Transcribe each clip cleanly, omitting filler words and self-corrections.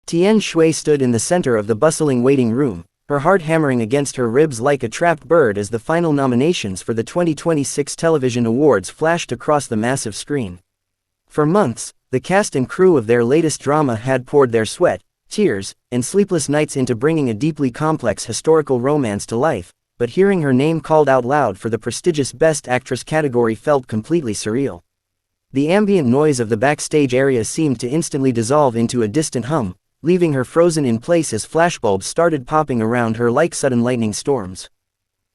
Tian Xiwei stood in the center of the bustling waiting room, her heart hammering against her ribs like a trapped bird as the final nominations for the 2026 television awards flashed across the massive screen. For months, the cast and crew of their latest drama had poured their sweat, tears, and sleepless nights into bringing a deeply complex historical romance to life, but hearing her name called out loud for the prestigious Best Actress category felt completely surreal. The ambient noise of the backstage area seemed to instantly dissolve into a distant hum, leaving her frozen in place as flashbulbs started popping around her like sudden lightning storms.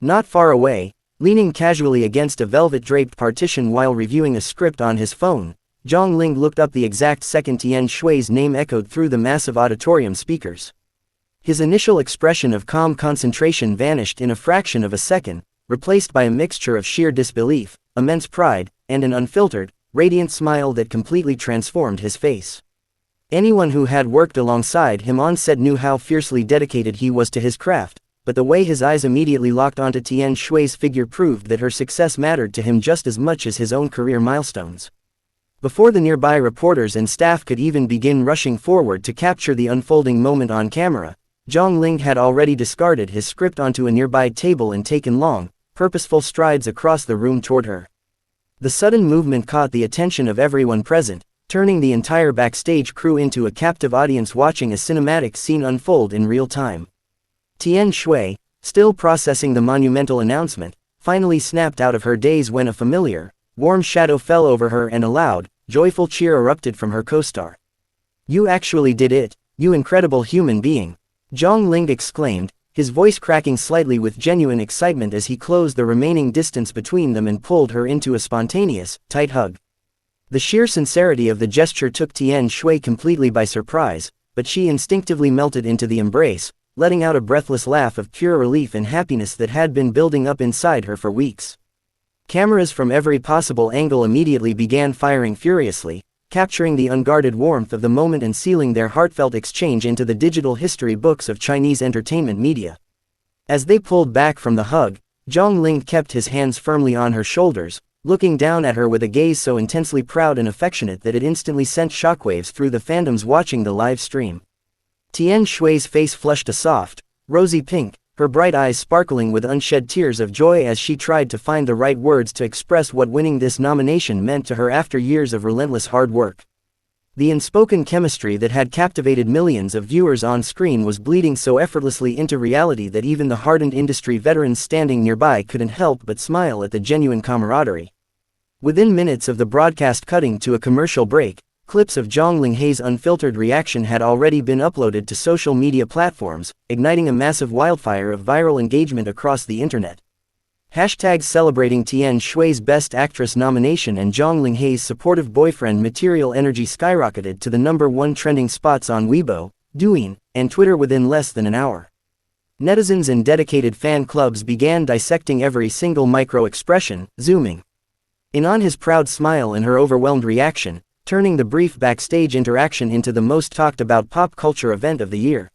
Not far away, leaning casually against a velvet-draped partition while reviewing a script on his phone, Zhang Ling looked up the exact second Tian Xiwei's name echoed through the massive auditorium speakers. His initial expression of calm concentration vanished in a fraction of a second, replaced by a mixture of sheer disbelief, immense pride, and an unfiltered, radiant smile that completely transformed his face. Anyone who had worked alongside him on set knew how fiercely dedicated he was to his craft, but the way his eyes immediately locked onto Tian Xiwei's figure proved that her success mattered to him just as much as his own career milestones. Before the nearby reporters and staff could even begin rushing forward to capture the unfolding moment on camera, Zhang Ling had already discarded his script onto a nearby table and taken long, purposeful strides across the room toward her. The sudden movement caught the attention of everyone present, turning the entire backstage crew into a captive audience watching a cinematic scene unfold in real time. Tian Xiwei, still processing the monumental announcement, finally snapped out of her daze when a familiar, warm shadow fell over her and a loud, joyful cheer erupted from her co-star. "You actually did it, you incredible human being!" Zhang Ling exclaimed, his voice cracking slightly with genuine excitement as he closed the remaining distance between them and pulled her into a spontaneous, tight hug. The sheer sincerity of the gesture took Tian Xiwei completely by surprise, but she instinctively melted into the embrace, letting out a breathless laugh of pure relief and happiness that had been building up inside her for weeks. Cameras from every possible angle immediately began firing furiously, capturing the unguarded warmth of the moment and sealing their heartfelt exchange into the digital history books of Chinese entertainment media. As they pulled back from the hug, Zhang Ling kept his hands firmly on her shoulders, looking down at her with a gaze so intensely proud and affectionate that it instantly sent shockwaves through the fandoms watching the live stream. Tian Xiwei's face flushed a soft, rosy pink, her bright eyes sparkling with unshed tears of joy as she tried to find the right words to express what winning this nomination meant to her after years of relentless hard work. The unspoken chemistry that had captivated millions of viewers on screen was bleeding so effortlessly into reality that even the hardened industry veterans standing nearby couldn't help but smile at the genuine camaraderie. Within minutes of the broadcast cutting to a commercial break, clips of Zhang Linghei's unfiltered reaction had already been uploaded to social media platforms, igniting a massive wildfire of viral engagement across the internet. Hashtags celebrating Tian Xiwei's Best Actress nomination and Zhang Linghei's supportive boyfriend material energy skyrocketed to the #1 trending spots on Weibo, Douyin, and Twitter within less than an hour. Netizens and dedicated fan clubs began dissecting every single micro-expression, zooming in on his proud smile and her overwhelmed reaction, turning the brief backstage interaction into the most talked-about pop culture event of the year.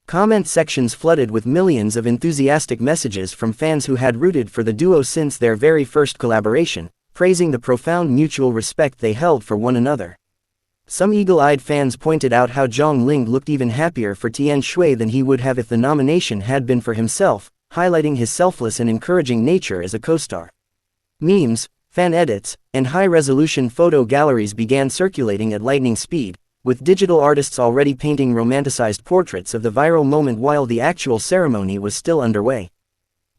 Comment sections flooded with millions of enthusiastic messages from fans who had rooted for the duo since their very first collaboration, praising the profound mutual respect they held for one another. Some eagle-eyed fans pointed out how Zhang Ling looked even happier for Tian Xiwei than he would have if the nomination had been for himself, highlighting his selfless and encouraging nature as a co-star. Memes, fan edits, and high-resolution photo galleries began circulating at lightning speed, with digital artists already painting romanticized portraits of the viral moment while the actual ceremony was still underway.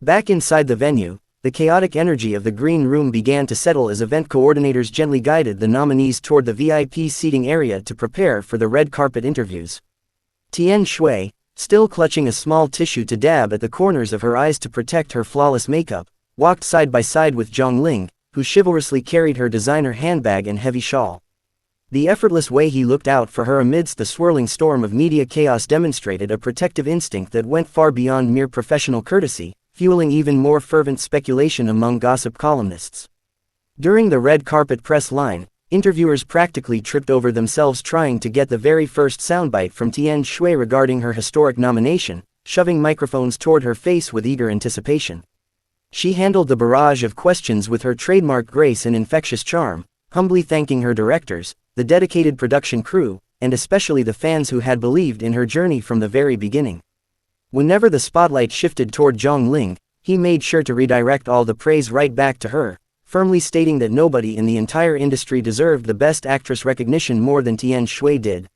Back inside the venue, the chaotic energy of the green room began to settle as event coordinators gently guided the nominees toward the VIP seating area to prepare for the red carpet interviews. Tian Xiwei, still clutching a small tissue to dab at the corners of her eyes to protect her flawless makeup, walked side by side with Zhang Ling, who chivalrously carried her designer handbag and heavy shawl. The effortless way he looked out for her amidst the swirling storm of media chaos demonstrated a protective instinct that went far beyond mere professional courtesy, fueling even more fervent speculation among gossip columnists. During the red carpet press line, interviewers practically tripped over themselves trying to get the very first soundbite from Tian Xiwei regarding her historic nomination, shoving microphones toward her face with eager anticipation. She handled the barrage of questions with her trademark grace and infectious charm, humbly thanking her directors, the dedicated production crew, and especially the fans who had believed in her journey from the very beginning. Whenever the spotlight shifted toward Zhang Ling, he made sure to redirect all the praise right back to her, firmly stating that nobody in the entire industry deserved the Best Actress recognition more than Tian Xiwei did.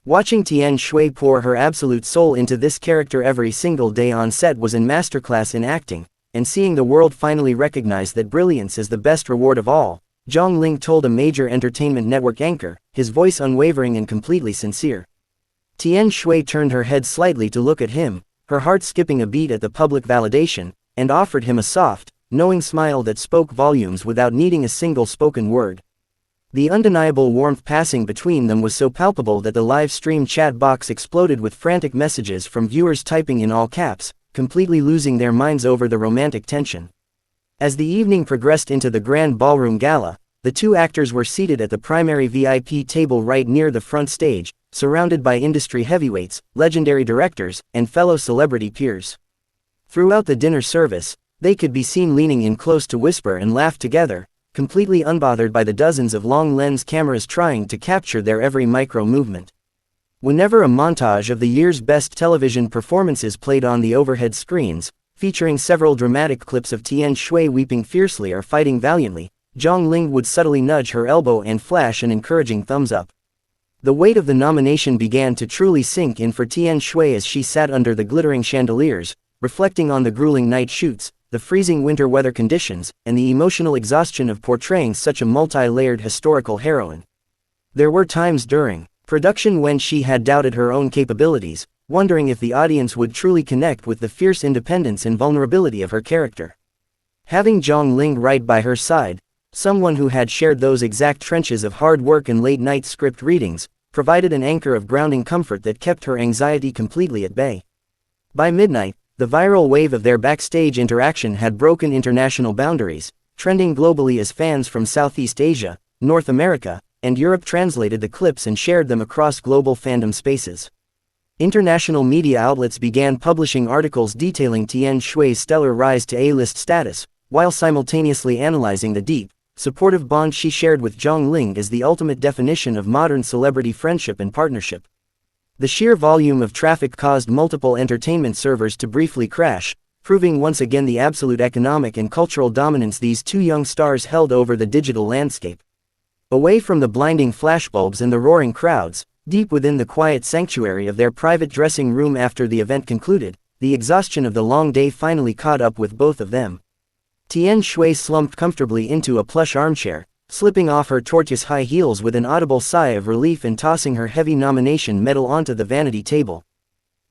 Watching Tian Xiwei pour her absolute soul into this character every single day on set was a masterclass in acting, and seeing the world finally recognize that brilliance is the best reward of all, Zhang Ling told a major entertainment network anchor, his voice unwavering and completely sincere. Tian Xiwei turned her head slightly to look at him, her heart skipping a beat at the public validation, and offered him a soft, knowing smile that spoke volumes without needing a single spoken word. The undeniable warmth passing between them was so palpable that the live stream chat box exploded with frantic messages from viewers typing in all caps, completely losing their minds over the romantic tension. As the evening progressed into the grand ballroom gala, the two actors were seated at the primary VIP table right near the front stage, surrounded by industry heavyweights, legendary directors, and fellow celebrity peers. Throughout the dinner service, they could be seen leaning in close to whisper and laugh together, completely unbothered by the dozens of long-lens cameras trying to capture their every micro-movement. Whenever a montage of the year's best television performances played on the overhead screens, featuring several dramatic clips of Tian Xiwei weeping fiercely or fighting valiantly, Zhang Ling would subtly nudge her elbow and flash an encouraging thumbs up. The weight of the nomination began to truly sink in for Tian Xiwei as she sat under the glittering chandeliers, reflecting on the grueling night shoots, the freezing winter weather conditions, and the emotional exhaustion of portraying such a multi-layered historical heroine. There were times during production when she had doubted her own capabilities, wondering if the audience would truly connect with the fierce independence and vulnerability of her character. Having Zhang Ling right by her side, someone who had shared those exact trenches of hard work and late-night script readings, provided an anchor of grounding comfort that kept her anxiety completely at bay. By midnight, the viral wave of their backstage interaction had broken international boundaries, trending globally as fans from Southeast Asia, North America, and Europe translated the clips and shared them across global fandom spaces. International media outlets began publishing articles detailing Tian Xiwei's stellar rise to A-list status, while simultaneously analyzing the deep, supportive bond she shared with Zhang Ling as the ultimate definition of modern celebrity friendship and partnership. The sheer volume of traffic caused multiple entertainment servers to briefly crash, proving once again the absolute economic and cultural dominance these two young stars held over the digital landscape. Away from the blinding flashbulbs and the roaring crowds, deep within the quiet sanctuary of their private dressing room after the event concluded, the exhaustion of the long day finally caught up with both of them. Tian Xiwei slumped comfortably into a plush armchair, slipping off her tortoise high heels with an audible sigh of relief and tossing her heavy nomination medal onto the vanity table.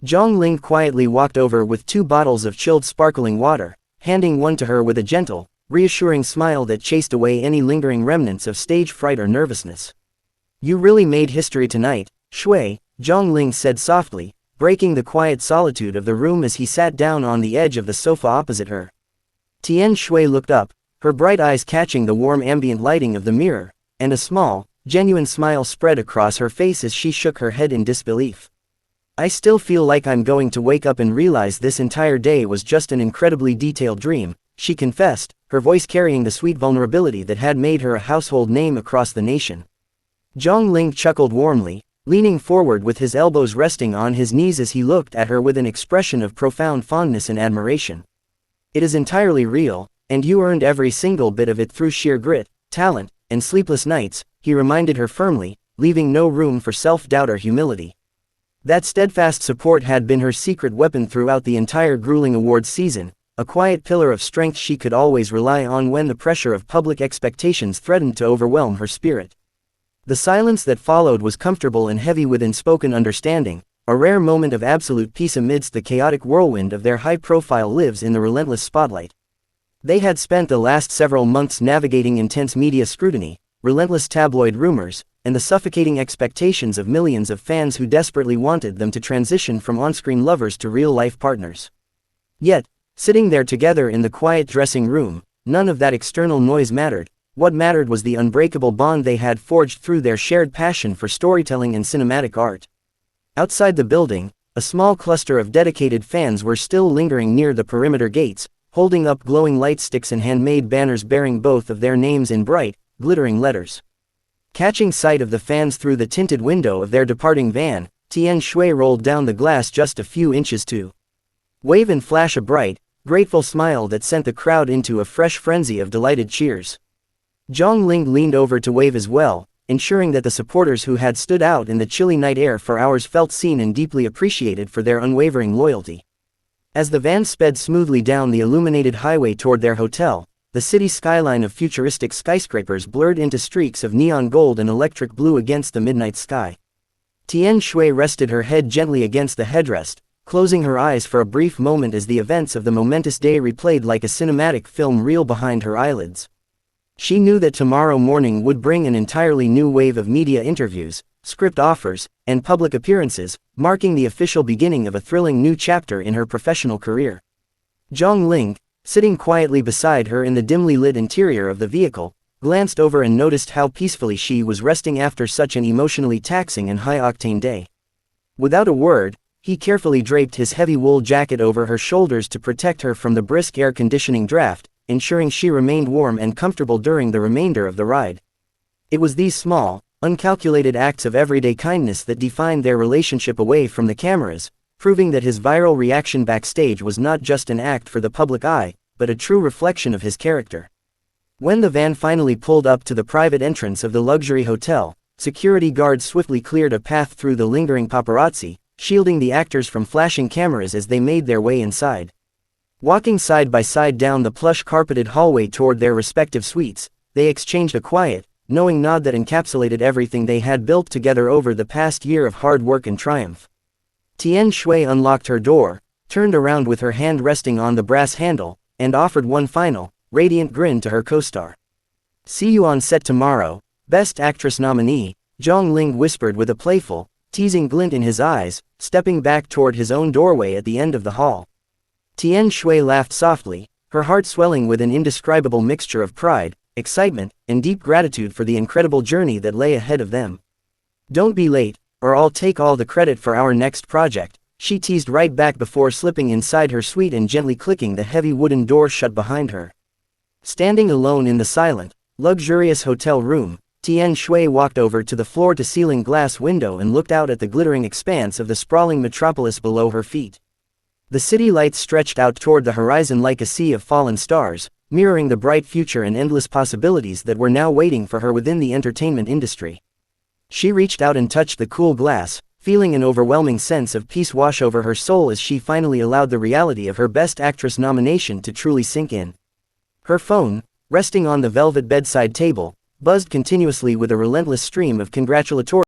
Zhang Ling quietly walked over with 2 bottles of chilled sparkling water, handing one to her with a gentle, reassuring smile that chased away any lingering remnants of stage fright or nervousness. "You really made history tonight, Xiwei," Zhang Ling said softly, breaking the quiet solitude of the room as he sat down on the edge of the sofa opposite her. Tian Xiwei looked up, her bright eyes catching the warm ambient lighting of the mirror, and a small, genuine smile spread across her face as she shook her head in disbelief. "I still feel like I'm going to wake up and realize this entire day was just an incredibly detailed dream," she confessed, her voice carrying the sweet vulnerability that had made her a household name across the nation. Zhang Ling chuckled warmly, leaning forward with his elbows resting on his knees as he looked at her with an expression of profound fondness and admiration. "It is entirely real, and you earned every single bit of it through sheer grit, talent, and sleepless nights," he reminded her firmly, leaving no room for self-doubt or humility. That steadfast support had been her secret weapon throughout the entire grueling awards season, a quiet pillar of strength she could always rely on when the pressure of public expectations threatened to overwhelm her spirit. The silence that followed was comfortable and heavy with unspoken understanding, a rare moment of absolute peace amidst the chaotic whirlwind of their high-profile lives in the relentless spotlight. They had spent the last several months navigating intense media scrutiny, relentless tabloid rumors, and the suffocating expectations of millions of fans who desperately wanted them to transition from on-screen lovers to real-life partners. Yet, sitting there together in the quiet dressing room, none of that external noise mattered. What mattered was the unbreakable bond they had forged through their shared passion for storytelling and cinematic art. Outside the building, a small cluster of dedicated fans were still lingering near the perimeter gates, holding up glowing light sticks and handmade banners bearing both of their names in bright, glittering letters. Catching sight of the fans through the tinted window of their departing van, Tian Xiwei rolled down the glass just a few inches to wave and flash a bright, grateful smile that sent the crowd into a fresh frenzy of delighted cheers. Zhang Ling leaned over to wave as well, ensuring that the supporters who had stood out in the chilly night air for hours felt seen and deeply appreciated for their unwavering loyalty. As the van sped smoothly down the illuminated highway toward their hotel, the city skyline of futuristic skyscrapers blurred into streaks of neon gold and electric blue against the midnight sky. Tian Xiwei rested her head gently against the headrest, closing her eyes for a brief moment as the events of the momentous day replayed like a cinematic film reel behind her eyelids. She knew that tomorrow morning would bring an entirely new wave of media interviews, script offers, and public appearances, marking the official beginning of a thrilling new chapter in her professional career. Zhang Ling, sitting quietly beside her in the dimly lit interior of the vehicle, glanced over and noticed how peacefully she was resting after such an emotionally taxing and high-octane day. Without a word, he carefully draped his heavy wool jacket over her shoulders to protect her from the brisk air conditioning draft, ensuring she remained warm and comfortable during the remainder of the ride. It was these small, uncalculated acts of everyday kindness that defined their relationship away from the cameras, proving that his viral reaction backstage was not just an act for the public eye, but a true reflection of his character. When the van finally pulled up to the private entrance of the luxury hotel, security guards swiftly cleared a path through the lingering paparazzi, shielding the actors from flashing cameras as they made their way inside. Walking side by side down the plush carpeted hallway toward their respective suites, they exchanged a quiet, knowing nod that encapsulated everything they had built together over the past year of hard work and triumph. Tian Xiwei unlocked her door, turned around with her hand resting on the brass handle, and offered one final, radiant grin to her co-star. "See you on set tomorrow, Best Actress nominee," Zhang Ling whispered with a playful, teasing glint in his eyes, stepping back toward his own doorway at the end of the hall. Tian Xiwei laughed softly, her heart swelling with an indescribable mixture of pride, excitement, and deep gratitude for the incredible journey that lay ahead of them. "Don't be late, or I'll take all the credit for our next project," she teased right back before slipping inside her suite and gently clicking the heavy wooden door shut behind her. Standing alone in the silent, luxurious hotel room, Tian Xiwei walked over to the floor-to-ceiling glass window and looked out at the glittering expanse of the sprawling metropolis below her feet. The city lights stretched out toward the horizon like a sea of fallen stars, mirroring the bright future and endless possibilities that were now waiting for her within the entertainment industry. She reached out and touched the cool glass, feeling an overwhelming sense of peace wash over her soul as she finally allowed the reality of her Best Actress nomination to truly sink in. Her phone, resting on the velvet bedside table, buzzed continuously with a relentless stream of congratulatory